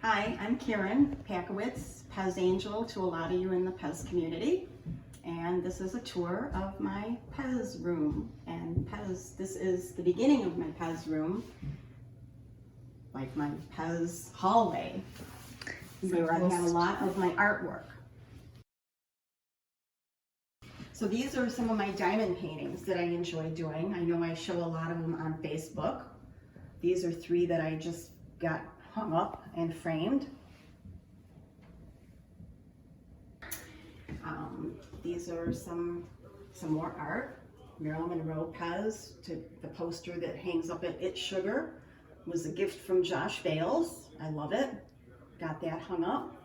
Hi, I'm Karen Pachowicz, PEZ Angel to a lot of you in the PEZ community. And this is a tour of my PEZ room. And this is the beginning of my PEZ room, like my PEZ hallway, where I have a lot of my artwork. So these are some of my diamond paintings that I enjoy doing. I know I show a lot of them on Facebook. These are 3 that I just got hung up and framed. These are some more art. Marilyn Monroe PEZ, to the poster that hangs up at It Sugar, was a gift from Josh Bales. I love it. Got that hung up.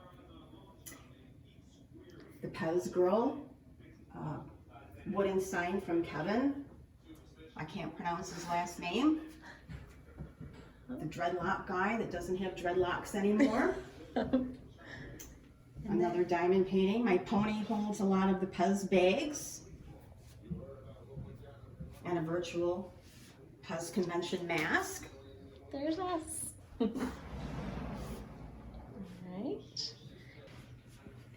The PEZ girl, wooden sign from Kevin. I can't pronounce his last name. The dreadlock guy that doesn't have dreadlocks anymore. Another diamond painting. My pony holds a lot of the PEZ bags. And a virtual PEZ convention mask. There's us. All right.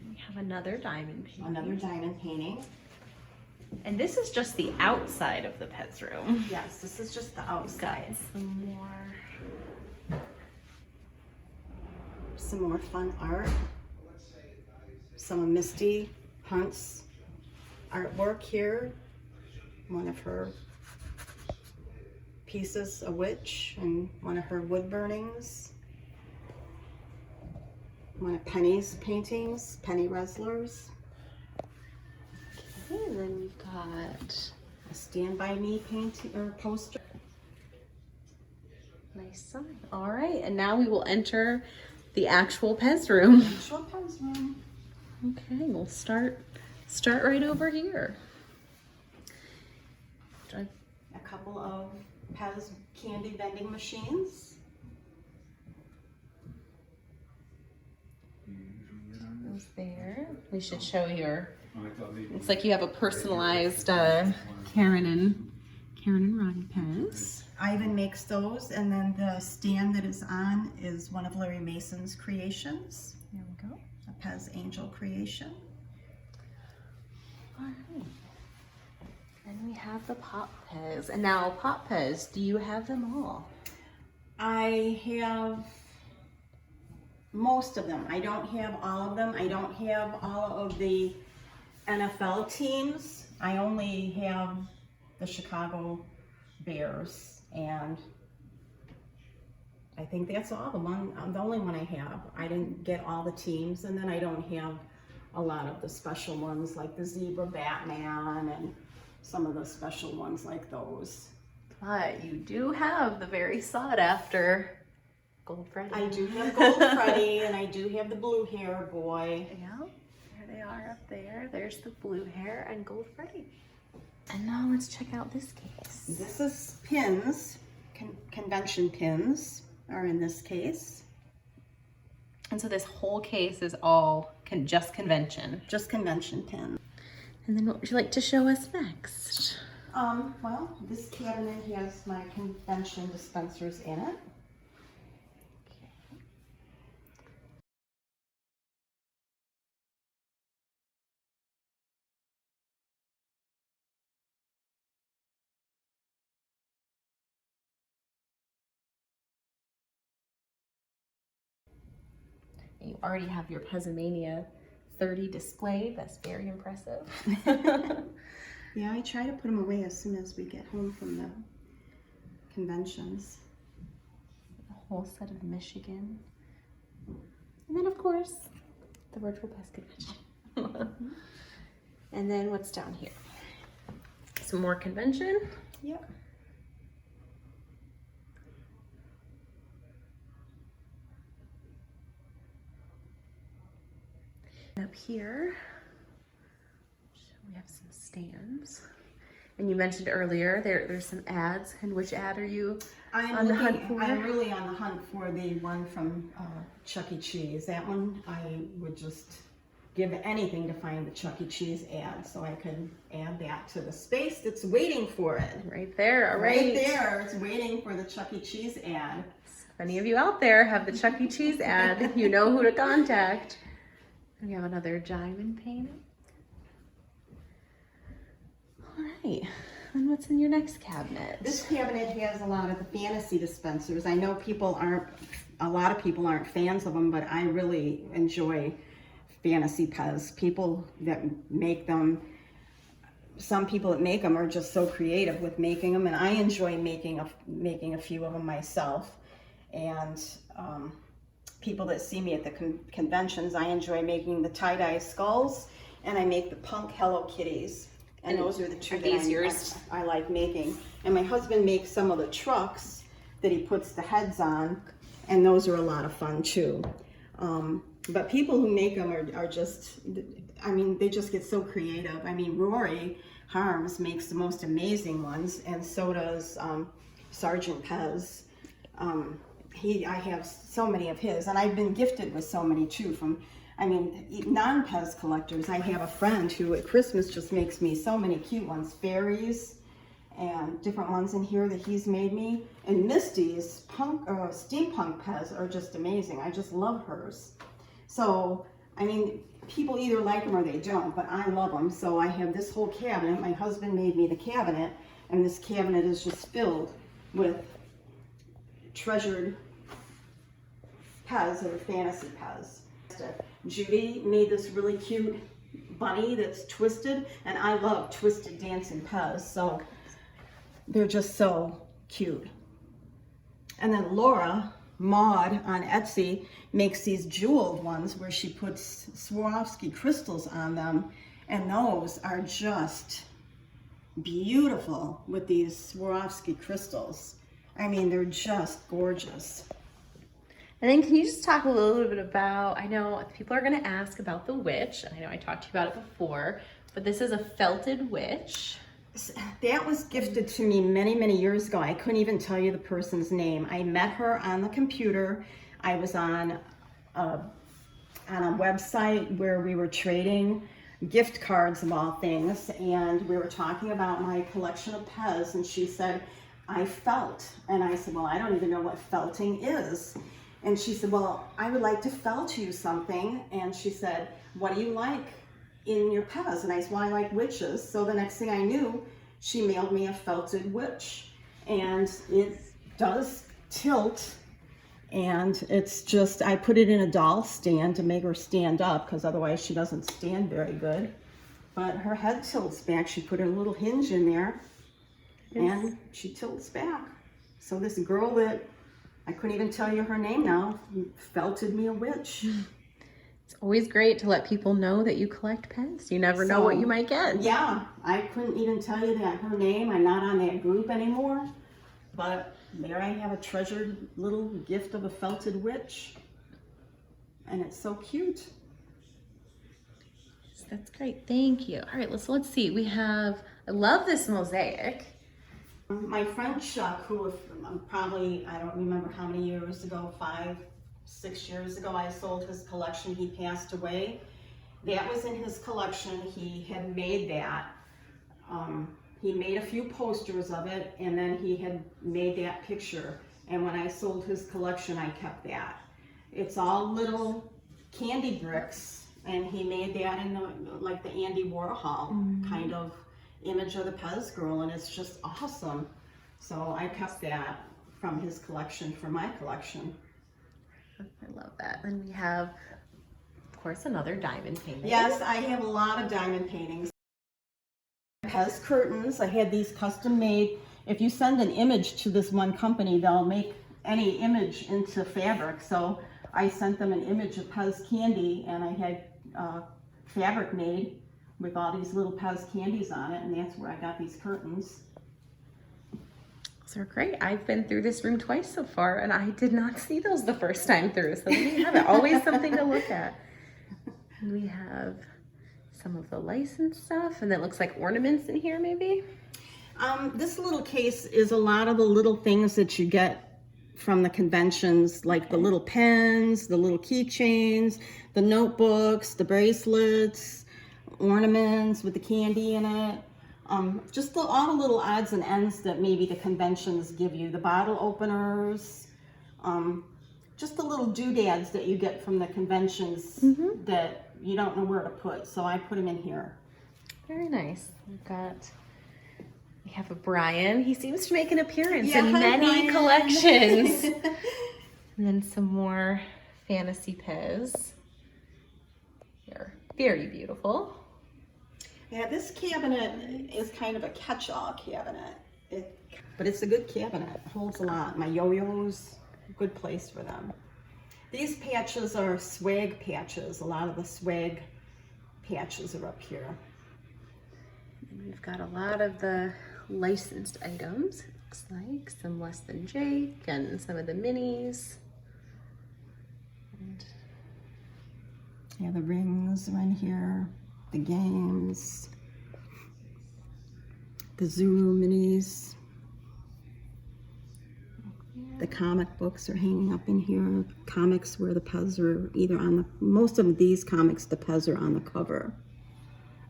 We have another diamond painting. Another diamond painting. And this is just the outside of the PEZ room. Yes, this is just the outside. Some more fun art. Some of Misty Hunt's artwork here. One of her pieces, a witch, and one of her wood burnings. One of Penny's paintings, Penny Wrestlers. Okay, and then we've got A Stand By Me painting or poster. nice sign. All right, and now we will enter the actual PEZ room. Actual PEZ room. Okay, we'll start right over here. A couple of PEZ candy vending machines. Those there. We should show your. Looks like you have a personalized Karen and Roddy PEZ. Ivan makes those, and then the stand that is on is one of Larry Mason's creations. There we go. A PEZ Angel creation. All right. And we have the Pop PEZ. And now Pop PEZ, do you have them all? I have most of them. I don't have all of them. I don't have all of the NFL teams. I only have the Chicago Bears, and I think that's all the only one I have. I didn't get all the teams, and then I don't have a lot of the special ones like the Zebra Batman and some of the special ones like those. But you do have the very sought after Gold Freddy. I do have Gold Freddy, and I do have the blue hair boy. Yeah, there they are up there. There's the blue hair and Gold Freddy. And now let's check out this case. This is pins, convention pins are in this case. And so this whole case is all just convention. Just convention pins. And then what would you like to show us next? Well, this cabinet has my convention dispensers in it. You already have your PEZmania 30 displayed. That's very impressive. Yeah, I try to put them away as soon as we get home from the conventions. A whole set of Michigan. And then, of course, the virtual PEZ convention. And then what's down here? Some more convention. Yep. Up here, we have some stands. And you mentioned earlier there's some ads. And which ad are you on the hunt for? I'm really on the hunt for the one from Chuck E. Cheese. That one I would just give anything to find the Chuck E. Cheese ad so I could add that to the space that's waiting for it. Right there, all right. Right there, it's waiting for the Chuck E. Cheese ad. If any of you out there have the Chuck E. Cheese ad, you know who to contact. We have another diamond painting. All right, and what's in your next cabinet? This cabinet has a lot of the fantasy dispensers. I know a lot of people aren't fans of them, but I really enjoy fantasy PEZ. People that make them, some people that make them are just so creative with making them, and I enjoy making a few of them myself. And people that see me at the conventions, I enjoy making the tie-dye skulls, and I make the punk Hello Kitties. And those are the two that I like making. And my husband makes some of the trucks that he puts the heads on, and those are a lot of fun too. But people who make them are just, I mean, they just get so creative. I mean, Rory Harms makes the most amazing ones, and so does Sergeant Pez. I have so many of his, and I've been gifted with so many too from, I mean, non-Pez collectors. I have a friend who at Christmas just makes me so many cute ones, fairies and different ones in here that he's made me. And Misty's Steampunk PEZ are just amazing. I just love hers. So, I mean, people either like them or they don't, but I love them. So I have this whole cabinet. My husband made me the cabinet, and this cabinet is just filled with treasured PEZ or fantasy PEZ. Judy made this really cute bunny that's twisted, and I love twisted dancing PEZ, so they're just so cute. And then Laura Maud on Etsy makes these jeweled ones where she puts Swarovski crystals on them, and those are just beautiful with these Swarovski crystals. I mean, they're just gorgeous. And then can you just talk a little bit about, I know people are going to ask about the witch, and I know I talked to you about it before, but this is a felted witch. That was gifted to me many, many years ago. I couldn't even tell you the person's name. I met her on the computer. I was on a website where we were trading gift cards of all things, and we were talking about my collection of PEZ, and she said, I felt. And I said, well, I don't even know what felting is. And she said, well, I would like to felt you something. And she said, what do you like in your PEZ? And I said, well, I like witches. So the next thing I knew, she mailed me a felted witch. And it does tilt. And it's just, I put it in a doll stand to make her stand up, because otherwise she doesn't stand very good. But her head tilts back. She put a little hinge in there, and she tilts back. So this girl that I couldn't even tell you her name now felted me a witch. It's always great to let people know that you collect PEZ. You never know what you might get. Yeah, I couldn't even tell you that her name. I'm not on that group anymore. But there I have a treasured little gift of a felted witch. And it's so cute. That's great. Thank you. All right, let's see. We have, I love this mosaic. My friend Chuck, who probably, I don't remember how many years ago, 5, 6 years ago, I sold his collection. He passed away. That was in his collection. He had made that. He made a few posters of it, and then he had made that picture. And when I sold his collection, I kept that. It's all little candy bricks, and he made that in like the Andy Warhol kind of image of the PEZ girl, and it's just awesome. So I kept that from his collection for my collection. I love that. And we have, of course, another diamond painting. Yes, I have a lot of diamond paintings. PEZ curtains, I had these custom made. If you send an image to this one company, they'll make any image into fabric. So I sent them an image of PEZ candy, and I had fabric made with all these little PEZ candies on it, and that's where I got these curtains. Those are great. I've been through this room twice so far, and I did not see those the first time through, so there you have it. Always something to look at. And we have some of the licensed stuff, and that looks like ornaments in here maybe? This little case is a lot of the little things that you get from the conventions, like the little pens, the little keychains, the notebooks, the bracelets, ornaments with the candy in it. Just all the little odds and ends that maybe the conventions give you. The bottle openers, just the little doodads that you get from the conventions that you don't know where to put. So I put them in here. Very nice. We have a Brian. He seems to make an appearance in hi, many Brian. collections. And then some more fantasy PEZ. They're very beautiful. Yeah, this cabinet is kind of a catch-all cabinet. But it's a good cabinet. It holds a lot. My yo-yos, good place for them. These patches are swag patches. A lot of the swag patches are up here. And we've got a lot of the licensed items, it looks like. Some Less Than Jake and some of the minis. And yeah, the rings are in here, the games, the Zuru minis. The comic books are hanging up in here. Comics where the PEZ are either on the, most of these comics, the PEZ are on the cover.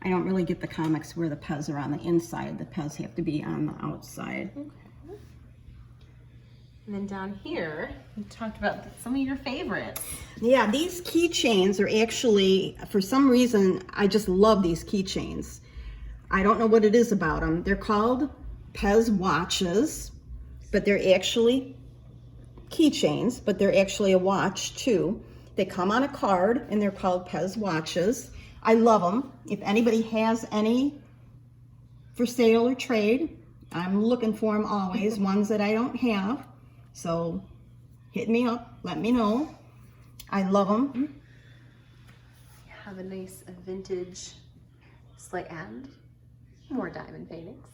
I don't really get the comics where the PEZ are on the inside. The PEZ have to be on the outside. okay. And then down here, we talked about some of your favorites. Yeah, these keychains are actually, for some reason, I just love these keychains. I don't know what it is about them. They're called PEZ watches, but they're actually keychains, but they're actually a watch too. They come on a card and they're called PEZ watches. I love them. If anybody has any for sale or trade, I'm looking for them always, ones that I don't have. So hit me up, let me know. I love them. You have a nice vintage slight and more diamond paintings.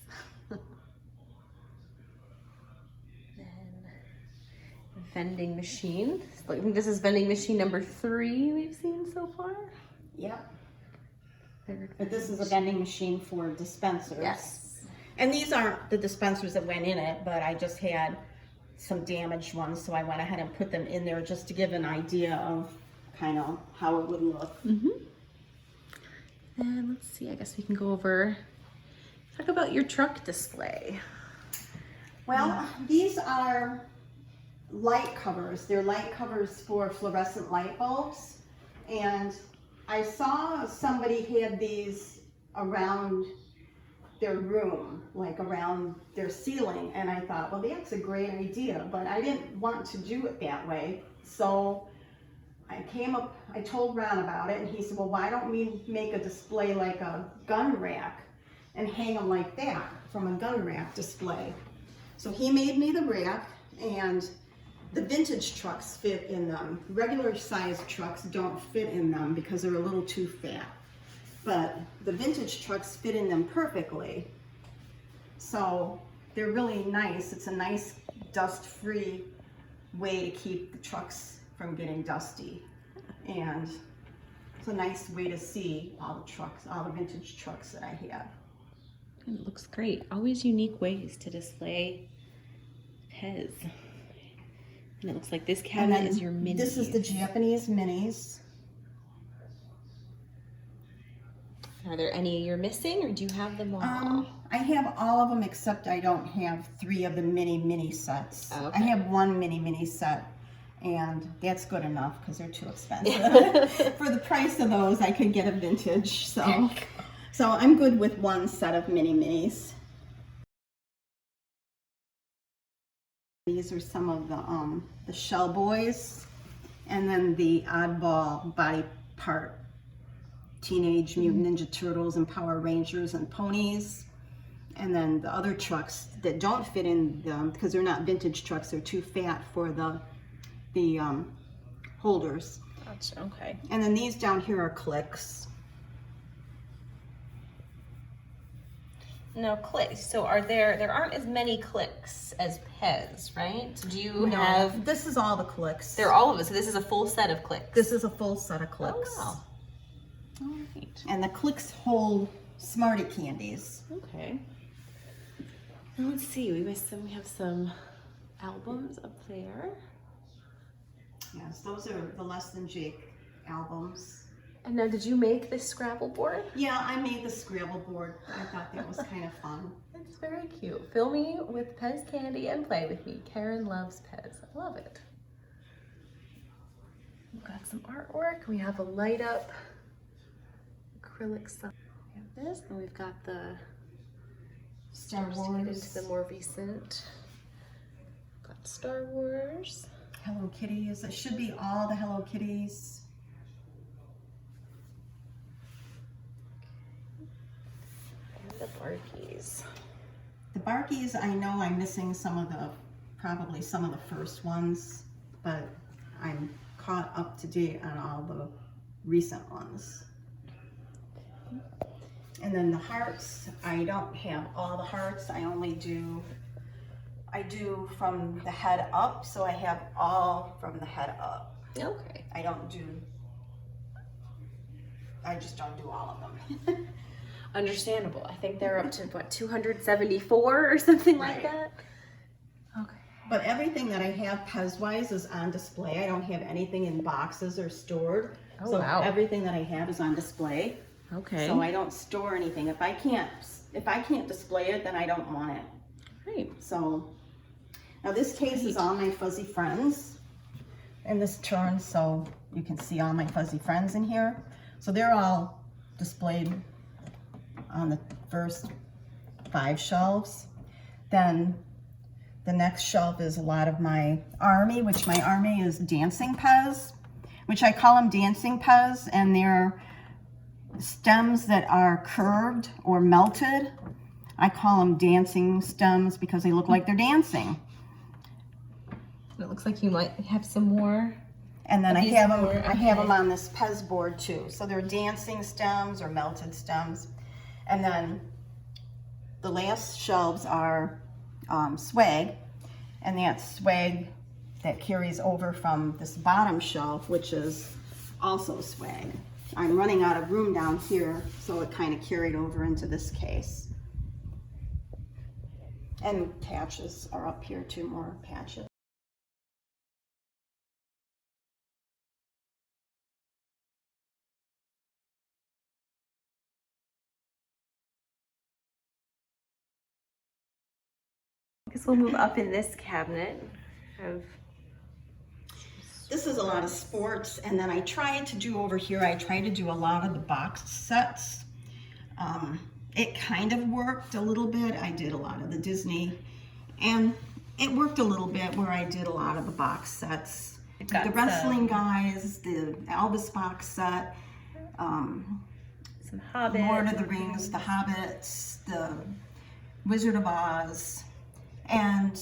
Vending machine. I think this is vending machine number 3 we've seen so far. Yep. But this is a vending machine for dispensers. Yes. And these aren't the dispensers that went in it, but I just had some damaged ones, so I went ahead and put them in there just to give an idea of kind of how it would look. And let's see, I guess we can go over, talk about your truck display. Well, these are light covers. They're light covers for fluorescent light bulbs. And I saw somebody had these around their room, like around their ceiling, and I thought, well, that's a great idea, but I didn't want to do it that way. So I told Ron about it, and he said, well, why don't we make a display like a gun rack and hang them like that from a gun rack display. So he made me the rack, and the vintage trucks fit in them. Regular sized trucks don't fit in them because they're a little too fat. But the vintage trucks fit in them perfectly. So they're really nice. It's a nice dust-free way to keep the trucks from getting dusty. And it's a nice way to see all the trucks, all the vintage trucks that I have. It looks great. Always unique ways to display PEZ. And it looks like this cabinet is your minis. This is the Japanese minis. Are there any you're missing, or do you have them all? I have all of them except I don't have 3 of the mini sets. Oh, I okay. have 1 mini set, and that's good enough because they're too expensive. For the price of those, I could get a vintage. So I'm good with 1 set of minis. These are some of the Shell Boys, and then the oddball body part. Teenage Mutant Ninja Turtles and Power Rangers and ponies. And then the other trucks that don't fit in them, because they're not vintage trucks, they're too fat for the holders. Gotcha, okay. And then these down here are clicks. No, clicks. So there aren't as many clicks as PEZ, right? Do you have, This is all the clicks. they're all of it, so this is a full set of clicks. This is a full set of clicks. Oh, wow. All right. And the clicks hold Smarty candies. Okay. Now let's see, we have some albums up there. Yes, those are the Less Than Jake albums. And now, did you make this Scrabble board? Yeah, I made the Scrabble board. I thought that was kind of fun. It's very cute. Fill me with Pez candy and play with me. Karen loves Pez. I love it. We've got some artwork. We have a light up acrylic stuff. We have this, and we've got the Star to get Wars. into the more recent. We've got Star Wars. Hello Kitties. It should be all the Hello Kitties. And the Barkies. The Barkies, I know I'm missing probably some of the first ones, but I'm caught up to date on all the recent ones. And then the hearts, I don't have all the hearts. I do from the head up, so I have all from the head up. Okay. I just don't do all of them. Understandable. I think they're up to what, 274 or something like Right. that? Okay. But everything that I have Pez-wise is on display. I don't have anything in boxes or stored. Oh, so wow. everything that I have is on display. Okay. So I don't store anything. If I can't display it, then I don't want it. Great. So now this case is all my fuzzy friends. And this turns so you can see all my fuzzy friends in here. So they're all displayed on the first 5 shelves. Then the next shelf is a lot of my army, which my army is dancing Pez, which I call them dancing Pez, and they're stems that are curved or melted. I call them dancing stems because they look like they're dancing. It looks like you might have some more. And then I These have more, them on this Pez board too. So they're dancing stems or melted stems. And then the last shelves are swag, and that's swag that carries over from this bottom shelf, which is also swag. I'm running out of room down here, so it kind of carried over into this case. And patches are up here too, more patches. I guess we'll move up in this cabinet. This is a lot of sports, and then I tried to do over here, I tried to do a lot of the box sets. It kind of worked a little bit. I did a lot of the Disney, and it worked a little bit where I did a lot of the box sets. The wrestling guys, the Elvis box set, some Hobbit. Lord of the Rings, the Hobbits, the Wizard of Oz, and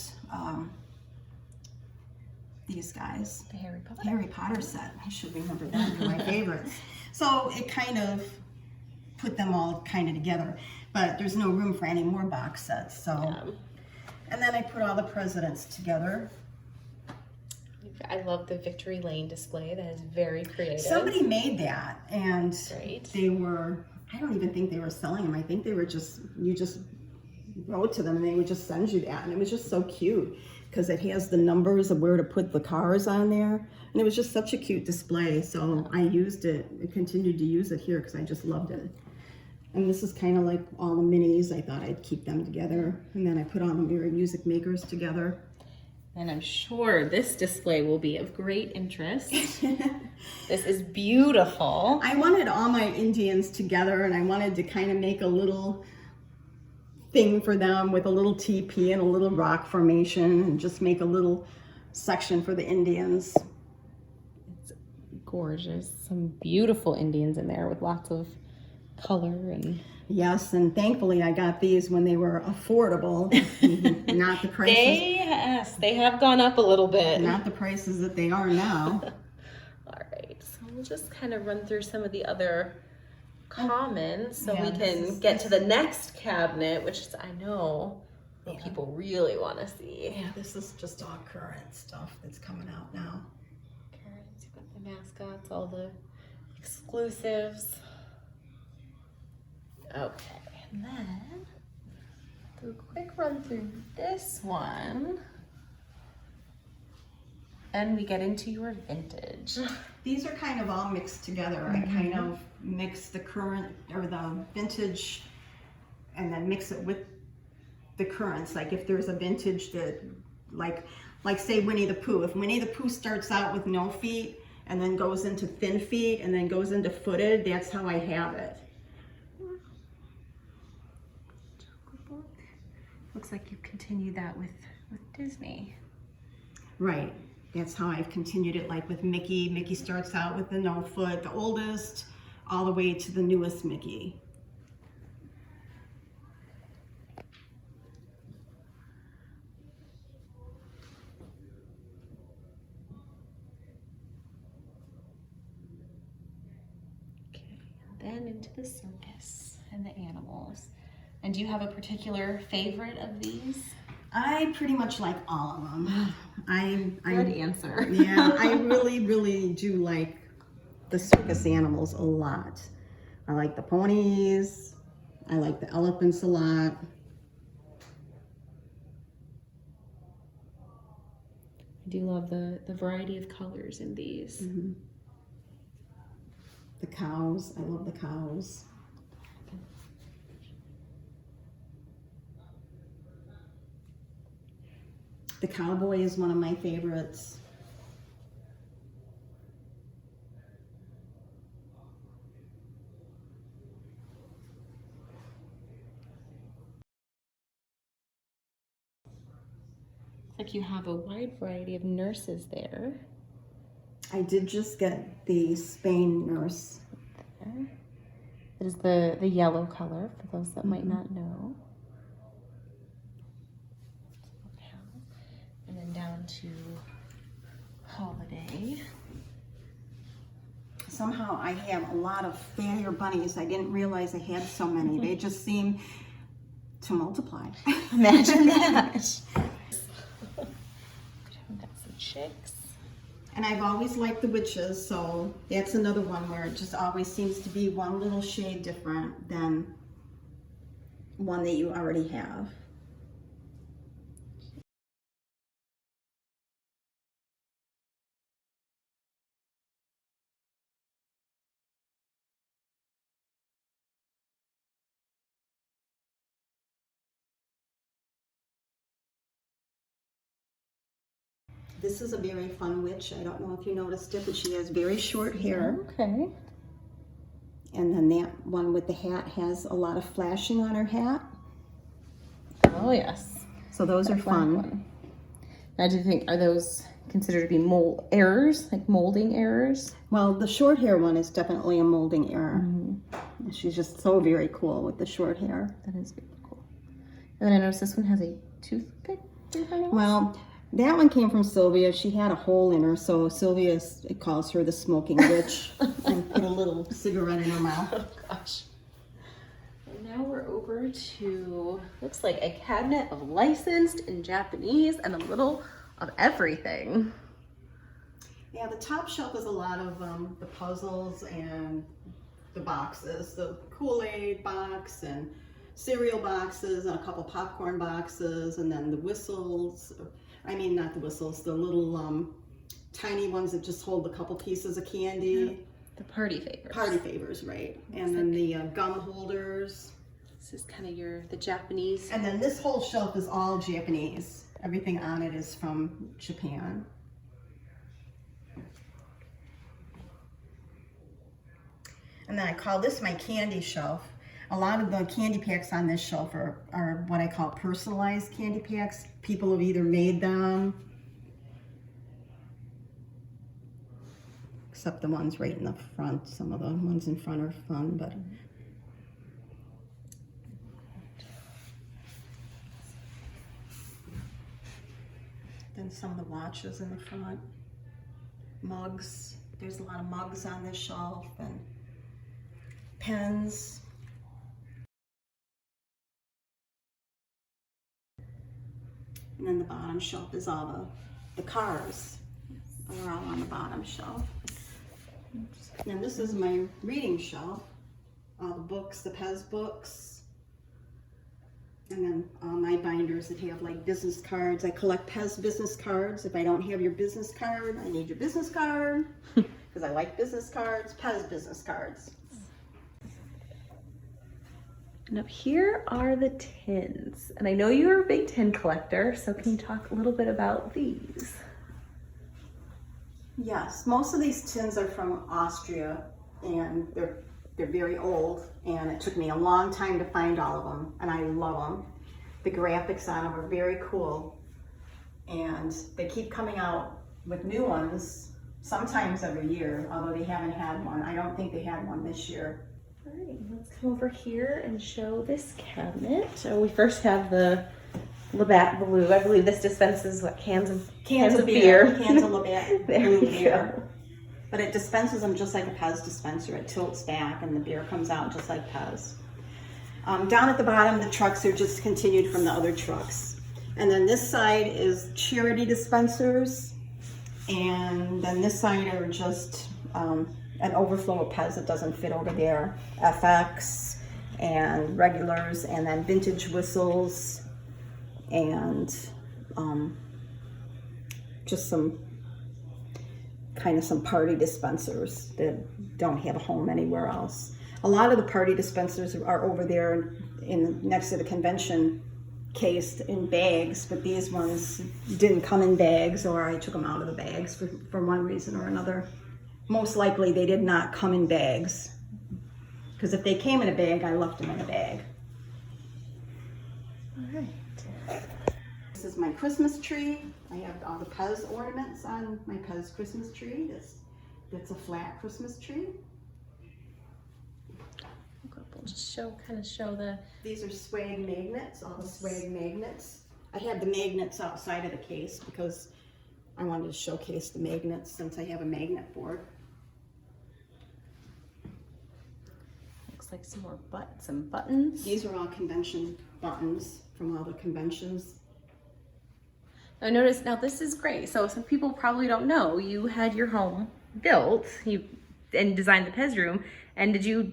these guys. The Harry Potter. Harry Potter set. I should remember that. They're my favorites. So it kind of put them all kind of together, but there's no room for any more box sets. So, Yeah. And then I put all the presidents together. I love the Victory Lane display. That is very creative. Somebody made that, and Great. they were, I don't even think they were selling them. I think they were just, you just wrote to them and they would just send you that. And it was just so cute because it has the numbers of where to put the cars on there. And it was just such a cute display. So I used it, I continued to use it here because I just loved it. And this is kind of like all the minis. I thought I'd keep them together. And then I put all the Merry Music Makers together. And I'm sure this display will be of great interest. This is beautiful. I wanted all my Indians together, and I wanted to kind of make a little thing for them with a little teepee and a little rock formation, and just make a little section for the Indians. It's gorgeous. Some beautiful Indians in there with lots of color and... Yes, and thankfully I got these when they were affordable, not the prices. They have gone up a little bit. Not the prices that they are now. All right, so we'll just kind of run through some of the other comments so we can get to the next cabinet, which is, I know what people really want to see. Yeah, this is just all current stuff that's coming out now. You've got the mascots, all the exclusives. Okay, and then do a quick run through this one. then we get into your vintage. These are kind of all mixed together. I kind of mix the current or the vintage and then mix it with the currents. Like if there's a vintage that like say Winnie the Pooh. If Winnie the Pooh starts out with no feet and then goes into thin feet and then goes into footed, that's how I have it. Looks like you continued that with Disney. Right. That's how I've continued it, like with Mickey. Mickey starts out with the no foot, the oldest, all the way to the newest Mickey. Okay, and then into the circus and the animals. And do you have a particular favorite of these? I pretty much like all of them. Good answer. Yeah, I really do like the circus animals a lot. I like the ponies. I like the elephants a lot. I do love the variety of colors in these. Mm-hmm. The cows. I love the cows. The cowboy is one of my favorites. Looks like you have a wide variety of nurses there. I did just get the Spain nurse. There. It is the yellow color for those that might not know. And then down to holiday. Somehow I have a lot of fair bunnies. I didn't realize I had so many. They just seem to multiply. Imagine that. We've got some chicks. And I've always liked the witches, so that's another one where it just always seems to be one little shade different than one that you already have. This is a very fun witch. I don't know if you noticed it, but she has very short hair. Okay. And then that one with the hat has a lot of flashing on her hat. Oh yes. So those are fun. Now, do you think, are those considered to be mold errors, like molding errors? Well, the short hair one is definitely a molding error. She's just so very cool with the short hair. That is very cool. And then I noticed this one has a toothpick through her nose. Well, that one came from Sylvia. She had a hole in her, so Sylvia calls her the smoking witch and put a little cigarette in her mouth. Oh gosh. And now we're over to, looks like a cabinet of licensed in Japanese and a little of everything. Yeah, the top shelf is a lot of the puzzles and the boxes, the Kool-Aid box and cereal boxes and a couple popcorn boxes, and then the whistles. I mean, not the whistles, the little tiny ones that just hold a couple pieces of candy. Yeah. The party favors. Party favors, right. And then the gum holders. This is kind of the Japanese. And then this whole shelf is all Japanese. Everything on it is from Japan. And then I call this my candy shelf. A lot of the candy packs on this shelf are what I call personalized candy packs. People have either made them, except the ones right in the front. Some of the ones in front are fun, but then some of the watches in the front. Mugs. There's a lot of mugs on this shelf, and pens. And then the bottom shelf is all the cars. They're all on the bottom shelf. And this is my reading shelf. All the books, the PEZ books. And then all my binders that have like business cards. I collect PEZ business cards. If I don't have your business card, I need your business card because I like business cards, PEZ business cards. And up here are the tins. And I know you're a big tin collector, so can you talk a little bit about these? Yes, most of these tins are from Austria, and they're very old, and it took me a long time to find all of them, and I love them. The graphics on them are very cool, and they keep coming out with new ones, sometimes every year, although they haven't had one. I don't think they had one this year. All right, let's come over here and show this cabinet. So we first have the Labatt Blue. I believe this dispenses what, cans of beer. Cans of Labatt There Blue we beer. go. But it dispenses them just like a PEZ dispenser. It tilts back and the beer comes out just like PEZ. Down at the bottom, the trucks are just continued from the other trucks. And then this side is charity dispensers. And then this side are just an overflow of PEZ that doesn't fit over there. FX and regulars, and then vintage whistles, and just some party dispensers that don't have a home anywhere else. A lot of the party dispensers are over there next to the convention case in bags, but these ones didn't come in bags, or I took them out of the bags for one reason or another. Most likely they did not come in bags, because if they came in a bag, I left them in a bag. All right. This is my Christmas tree. I have all the PEZ ornaments on my PEZ Christmas tree. That's a flat Christmas tree. We'll just kind of show the... These are swag magnets, all the swag magnets. I have the magnets outside of the case because I wanted to showcase the magnets since I have a magnet board. Looks like some buttons. These are all convention buttons from all the conventions. I noticed, now this is great. So some people probably don't know, you had your home built and designed the PEZ room. And did you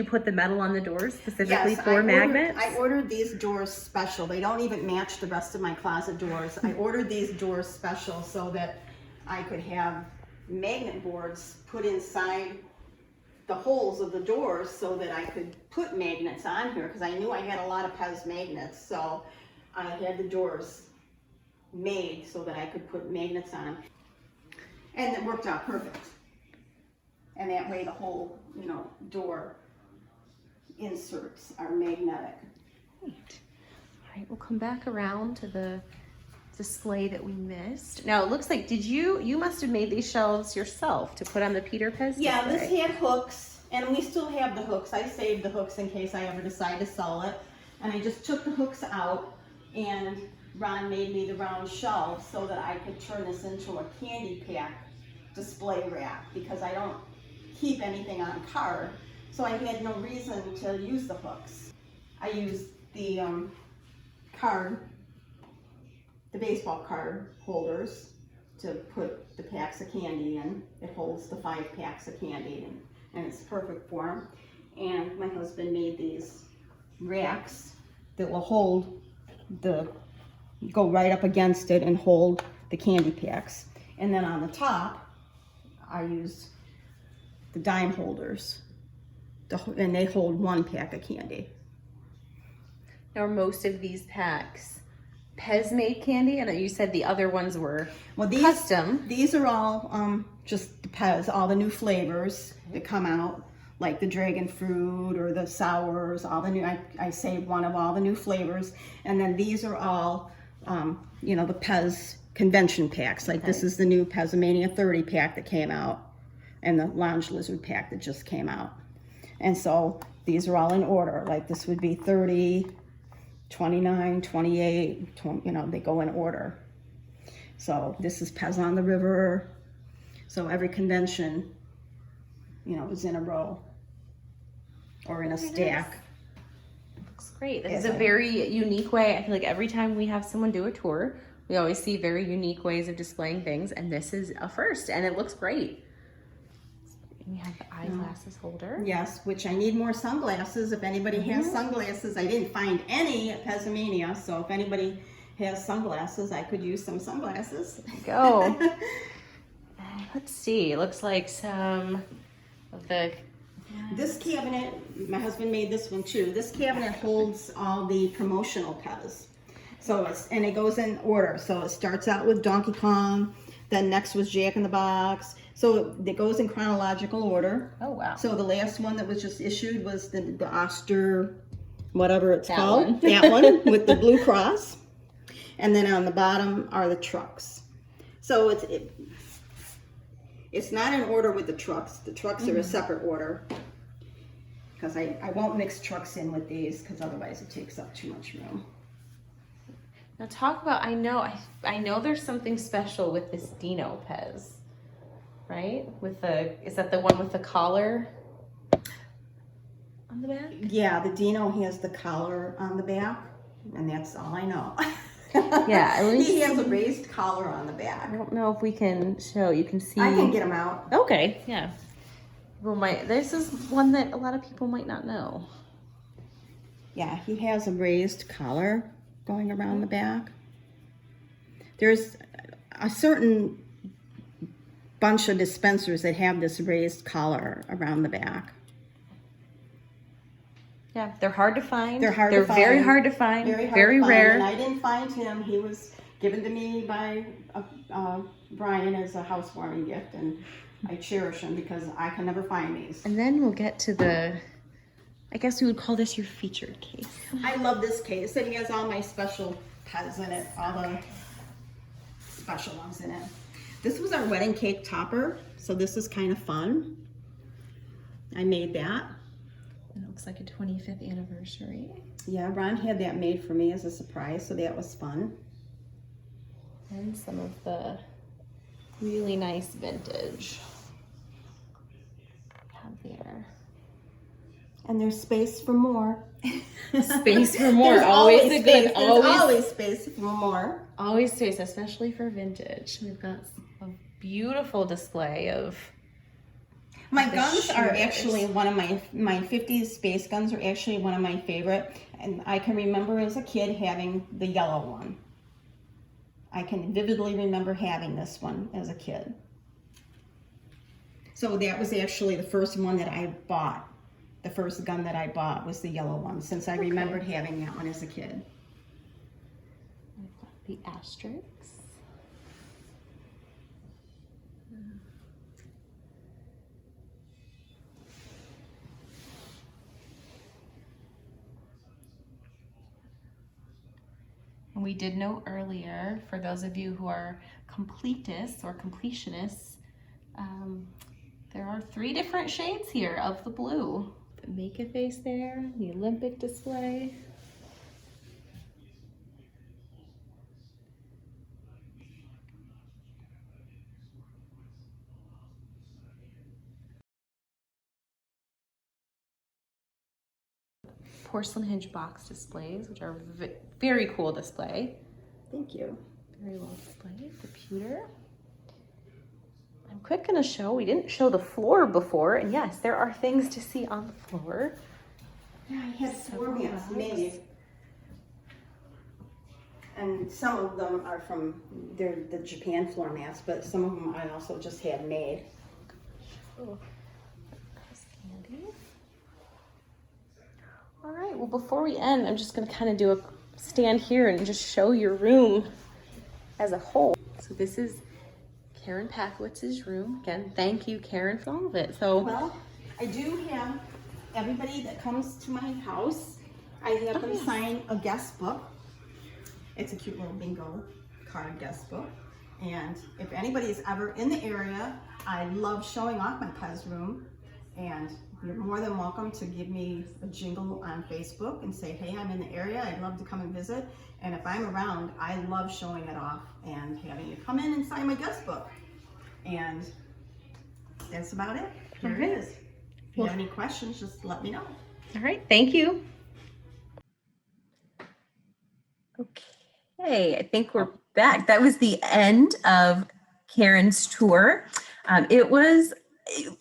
put the metal on the doors specifically for magnets? I ordered these doors special. They don't even match the rest of my closet doors. I ordered these doors special so that I could have magnet boards put inside the holes of the doors so that I could put magnets on here, because I knew I had a lot of PEZ magnets. So I had the doors made so that I could put magnets on them. And it worked out perfect. And that way the whole, door inserts are magnetic. Great. All right, we'll come back around to the display that we missed. Now it looks like, you must have made these shelves yourself to put on the Peter PEZ display. Yeah, this had hooks, and we still have the hooks. I saved the hooks in case I ever decide to sell it. And I just took the hooks out, and Ron made me the round shelves so that I could turn this into a candy pack display rack, because I don't keep anything on card, so I had no reason to use the hooks. I used the baseball card holders to put the packs of candy in. It holds the 5 packs of candy, and it's perfect for them. And my husband made these racks that will go right up against it and hold the candy packs. And then on the top, I use the dime holders, and they hold 1 pack of candy. Now are most of these packs PEZ made candy? And you said the other ones were custom. These are all just the PEZ, all the new flavors that come out, like the dragon fruit or the sours, all the new, I saved one of all the new flavors. And then these are all, the PEZ convention packs. Like this is the new PEZmania 30 pack that came out, and the Lounge Lizard pack that just came out. And so these are all in order. Like this would be 30, 29, 28, 20, they go in order. So this is PEZ on the River. So every convention, is in a row or in a stack. Looks great. This is a very unique way. I feel like every time we have someone do a tour, we always see very unique ways of displaying things, and this is a first, and it looks great. And we have the eyeglasses holder. Yes, which I need more sunglasses. If anybody has sunglasses, I didn't find any at Pezomania, so if anybody has sunglasses, I could use some sunglasses. There you go. Let's see, it looks like some of the... This cabinet, my husband made this one too. This cabinet holds all the promotional PEZ. So and it goes in order. So it starts out with Donkey Kong, then next was Jack in the Box. So it goes in chronological order. Oh, wow. So the last one that was just issued was the Oster, whatever it's That called. one. That one with the blue cross. And then on the bottom are the trucks. So it's not in order with the trucks. The trucks are a separate order. Because I won't mix trucks in with these because otherwise it takes up too much room. Now talk about, I know there's something special with this Dino PEZ, right? Is that the one with the collar on the back? Yeah, the Dino has the collar on the back, and that's all I know. Yeah, at least he has a raised collar on the I back. don't know if we can show, you can see. I can get them out. Okay, yeah. Well, this is one that a lot of people might not know. Yeah, he has a raised collar going around the back. There's a certain bunch of dispensers that have this raised collar around the back. Yeah, they're hard to find. They're very hard to find. Very rare. And I didn't find him. He was given to me by Brian as a housewarming gift, and I cherish him because I can never find these. And then we'll get to I guess we would call this your featured case. I love this case. And he has all my special PEZ in it, all the special ones in it. This was our wedding cake topper, so this is kind of fun. I made that. It looks like a 25th anniversary. Yeah, Ron had that made for me as a surprise, so that was fun. And some of the really nice vintage have there. And there's space for more. Space for more. There's always a space. good. There's always space for more. Always space, especially for vintage. We've got a beautiful display of. My guns are shears. actually one of my 50s space guns are actually one of my favorite. And I can remember as a kid having the yellow one. I can vividly remember having this one as a kid. So that was actually the first one that I bought. The first gun that I bought was the yellow one, since I remembered having that one as a kid. We've got the asterisks. And we did note earlier, for those of you who are completists or completionists, there are 3 different shades here of the blue. The make-a-face there, the Olympic display. Porcelain hinge box displays, which are very cool display. Thank you. Very well displayed. The pewter. I'm quick gonna show, we didn't show the floor before, and yes, there are things to see on the floor. Yeah, I had 4 mats made. And some of them are from, they're the Japan floor mats, but some of them I also just had made. Oh, that's candy. All right, well, before we end, I'm just gonna kind of do a stand here and just show your room as a whole. So this is Karen Pachowicz's room. Again, thank you, Karen, for all of it. So, Well, I do have everybody that comes to my house, I have them sign a guest book. It's a cute little bingo card guest book. And if anybody's ever in the area, I love showing off my PEZ room. And you're more than welcome to give me a jingle on Facebook and say, hey, I'm in the area, I'd love to come and visit. And if I'm around, I love showing it off and having you come in and sign my guest book. And that's about it. Here it is. If you have any questions, just let me know. all right, thank you. Okay, I think we're back. That was the end of Karen's tour. It was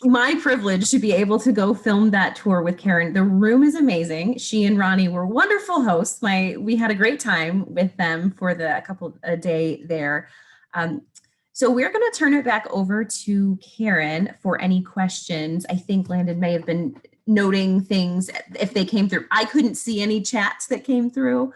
my privilege to be able to go film that tour with Karen. The room is amazing. She and Ronnie were wonderful hosts. We had a great time with them for a day there. So we're going to turn it back over to Karen for any questions. I think Landon may have been noting things if they came through. I couldn't see any chats that came through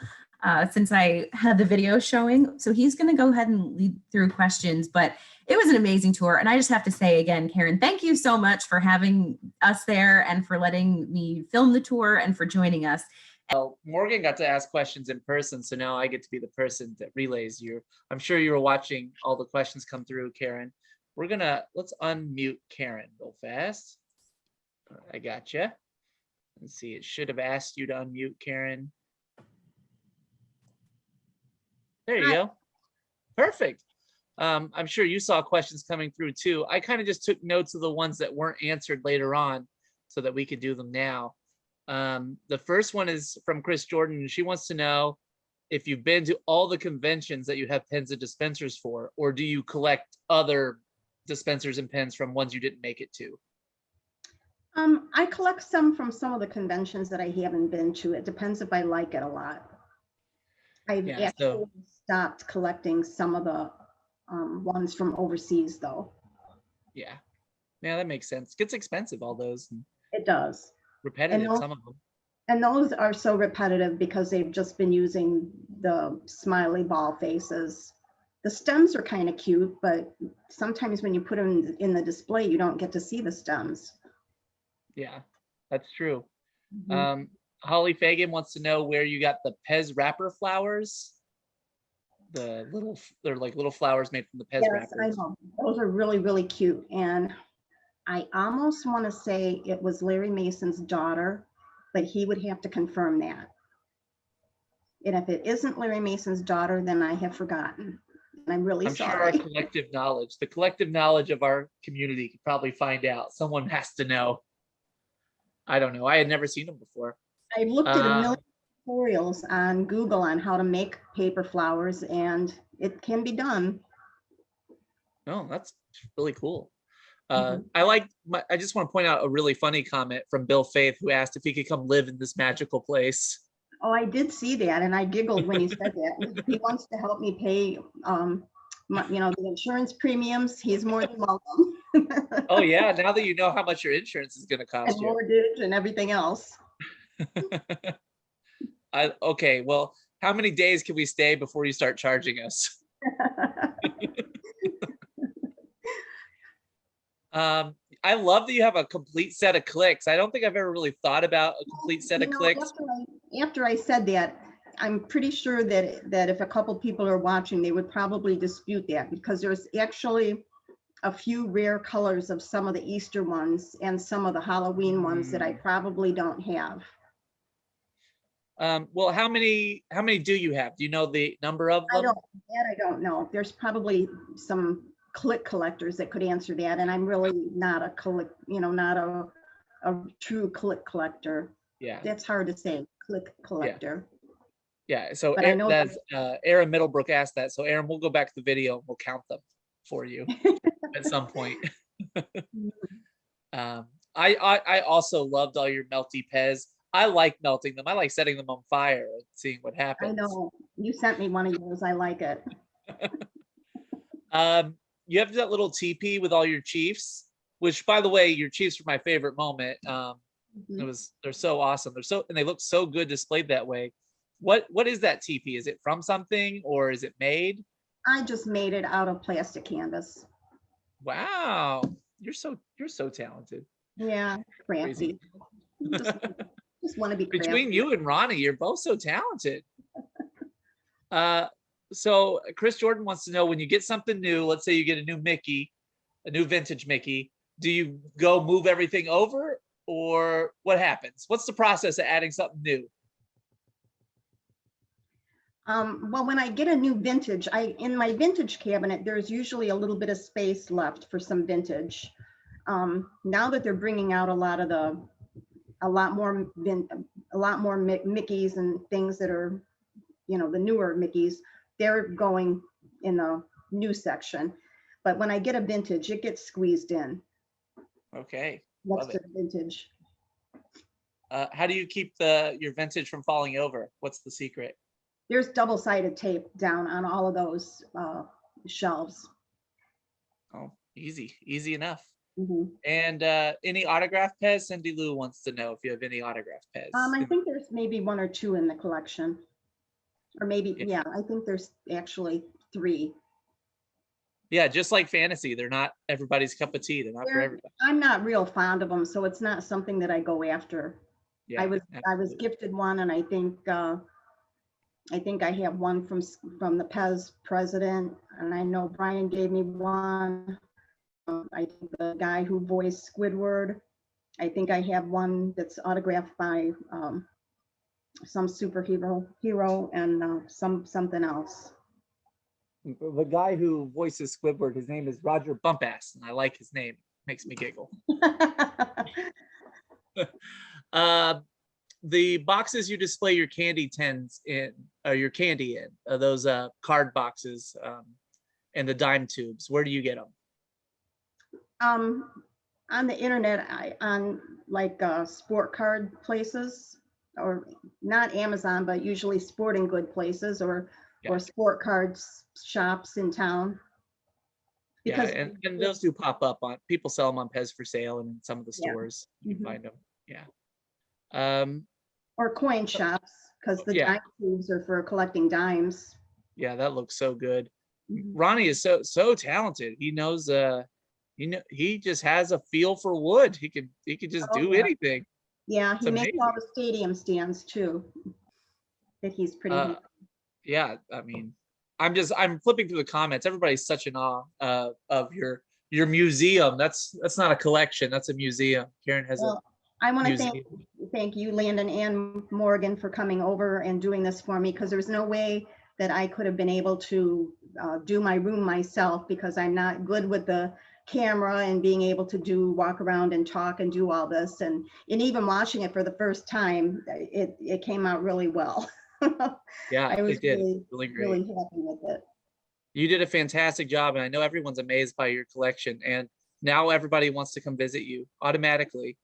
since I had the video showing. So he's going to go ahead and lead through questions, but it was an amazing tour. And I just have to say again, Karen, thank you so much for having us there and for letting me film the tour and for joining us. Well, Morgan got to ask questions in person, so now I get to be the person that relays you. I'm sure you were watching all the questions come through, Karen. Let's unmute Karen real fast. I gotcha. Let's see, it should have asked you to unmute, Karen. There you go. Perfect. I'm sure you saw questions coming through too. I kind of just took notes of the ones that weren't answered later on so that we could do them now. The first one is from Chris Jordan. She wants to know if you've been to all the conventions that you have pens and dispensers for, or do you collect other dispensers and pens from ones you didn't make it to? I collect some from some of the conventions that I haven't been to. It depends if I like it a lot. I've actually stopped collecting some of the ones from overseas though. Yeah, that makes sense. It gets expensive, all those. It does. Repetitive, some of them. And those are so repetitive because they've just been using the smiley ball faces. The stems are kind of cute, but sometimes when you put them in the display, you don't get to see the stems. Yeah, that's true. Mm-hmm. Holly Fagan wants to know where you got the PEZ wrapper flowers. They're like little flowers made from the PEZ wrappers. I know. Those are really, really cute. And I almost want to say it was Larry Mason's daughter, but he would have to confirm that. And if it isn't Larry Mason's daughter, then I have forgotten. And I'm really sorry. Sure our the collective knowledge of our community could probably find out. Someone has to know. I don't know. I had never seen them before. I looked at a million tutorials on Google on how to make paper flowers, and it can be done. Oh, that's really cool. I just want to point out a really funny comment from Bill Faith, who asked if he could come live in this magical place. Oh, I did see that, and I giggled when he said that. He wants to help me pay, the insurance premiums. He's more than welcome. Oh yeah, now that you know how much your insurance is going to cost and mortgage and everything else. Okay, well, how many days can we stay before you start charging us? I love that you have a complete set of clicks. I don't think I've ever really thought about a complete set of clicks. After I said that, I'm pretty sure that if a couple people are watching, they would probably dispute that, because there's actually a few rare colors of some of the Easter ones and some of the Halloween ones that I probably don't have. Well, how many do you have? Do you know the number of them? I don't know. There's probably some click collectors that could answer that, and I'm really not a true click collector. Yeah, that's hard to say. Click collector. Yeah. So Aaron Middlebrook asked that. So Aaron, we'll go back to the video and we'll count them for you at some point. I also loved all your melty PEZ. I like melting them. I like setting them on fire and seeing what happens. I know. You sent me one of yours. I like it. You have that little teepee with all your chiefs, which, by the way, your chiefs were my favorite moment. They're so awesome. And they look so good displayed that way. What is that teepee? Is it from something or is it made? I just made it out of plastic canvas. Wow, you're so talented. Yeah, crafty. Just want to be crafty. Between you and Ronnie, you're both so talented. So Chris Jordan wants to know, when you get something new, let's say you get a new Mickey, a new vintage Mickey, do you go move everything over, or what happens? What's the process of adding something new? Well, when I get a new vintage, in my vintage cabinet, there's usually a little bit of space left for some vintage. Now that they're bringing out a lot more Mickeys and things that are, the newer Mickeys, they're going in the new section. But when I get a vintage, it gets squeezed in. Okay. next Love to it. the vintage. How do you keep your vintage from falling over? What's the secret? There's double-sided tape down on all of those shelves. Oh, easy enough. Mhm. And any autograph Pez? Cindy Lou wants to know if you have any autograph Pez. I think there's maybe 1 or 2 in the collection, or maybe, Yeah. I think there's actually 3. Yeah, just like fantasy, they're not everybody's cup of tea. They're not for They're- everybody. I'm not real fond of them, so it's not something that I go after. Yeah, I was absolutely. gifted one, and I think I have one from the PEZ president, and I know Brian gave me one. I think the guy who voiced Squidward. I think I have one that's autographed by some hero and something else. The guy who voices Squidward, his name is Roger Bumpass, and I like his name. Makes me giggle. The boxes you display your candy tins in, or your candy in, those card boxes, and the dime tubes. Where do you get them? On the internet, on like sport card places, or not Amazon, but usually sporting good places, or sport cards shops in town. Because yeah, and those do pop up on, people sell them on Pez for sale, and in some of the Yeah. stores you can Mhm. find them. Yeah. Or coin shops, because the Yeah. dime tubes are for collecting dimes. Yeah, that looks so good. Mhm. Ronnie is so talented. He knows he just has a feel for wood. He could just Oh, do yeah. anything. Yeah, It's he makes all amazing. the stadium stands too. That he's pretty. Yeah, I mean, I'm flipping through the comments. Everybody's such in awe of your museum. That's not a collection, that's a museum. Karen has Well, a I want to museum. thank you, Landon and Morgan, for coming over and doing this for me, because there's no way that I could have been able to do my room myself, because I'm not good with the camera and being able to walk around and talk and do all this. And even watching it for the first time, it came out really well. Yeah, I was it did. really, Really great. really happy with it. You did a fantastic job, and I know everyone's amazed by your collection. And now everybody wants to come visit you automatically.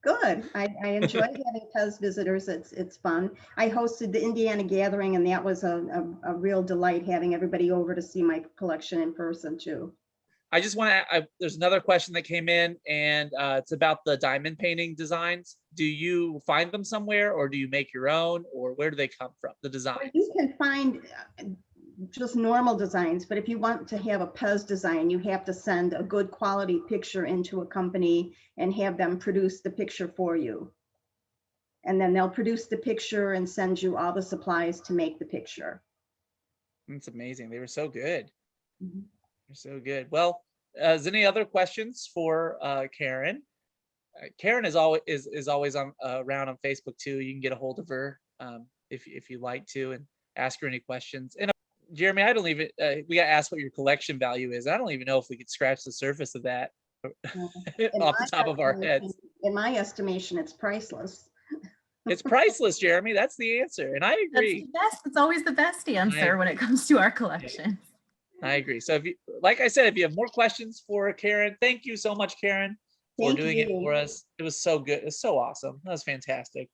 Good. I enjoy having PEZ visitors. It's fun. I hosted the Indiana Gathering, and that was a real delight, having everybody over to see my collection in person too. I just want to, there's another question that came in, and it's about the diamond painting designs. Do you find them somewhere, or do you make your own, or where do they come from, the designs? You can find just normal designs, but if you want to have a PEZ design, you have to send a good quality picture into a company and have them produce the picture for you. And then they'll produce the picture and send you all the supplies to make the picture. It's amazing. They were so good. Mhm. They're so good. Well, is any other questions for Karen? Karen is always on around on Facebook too. You can get a hold of her if you like to, and ask her any questions. And Jeremy, I don't even we got asked what your collection value is. I don't even know if we could scratch the surface of that off the top of our heads. In my estimation, it's priceless. It's priceless, Jeremy. That's the answer, and I agree. That's the best. It's always the best answer when it comes to our collection. I agree. So if you, like I said, if you have more questions for Karen, thank you so much, Karen, for doing it for us. It was so good. It was so awesome. That was fantastic.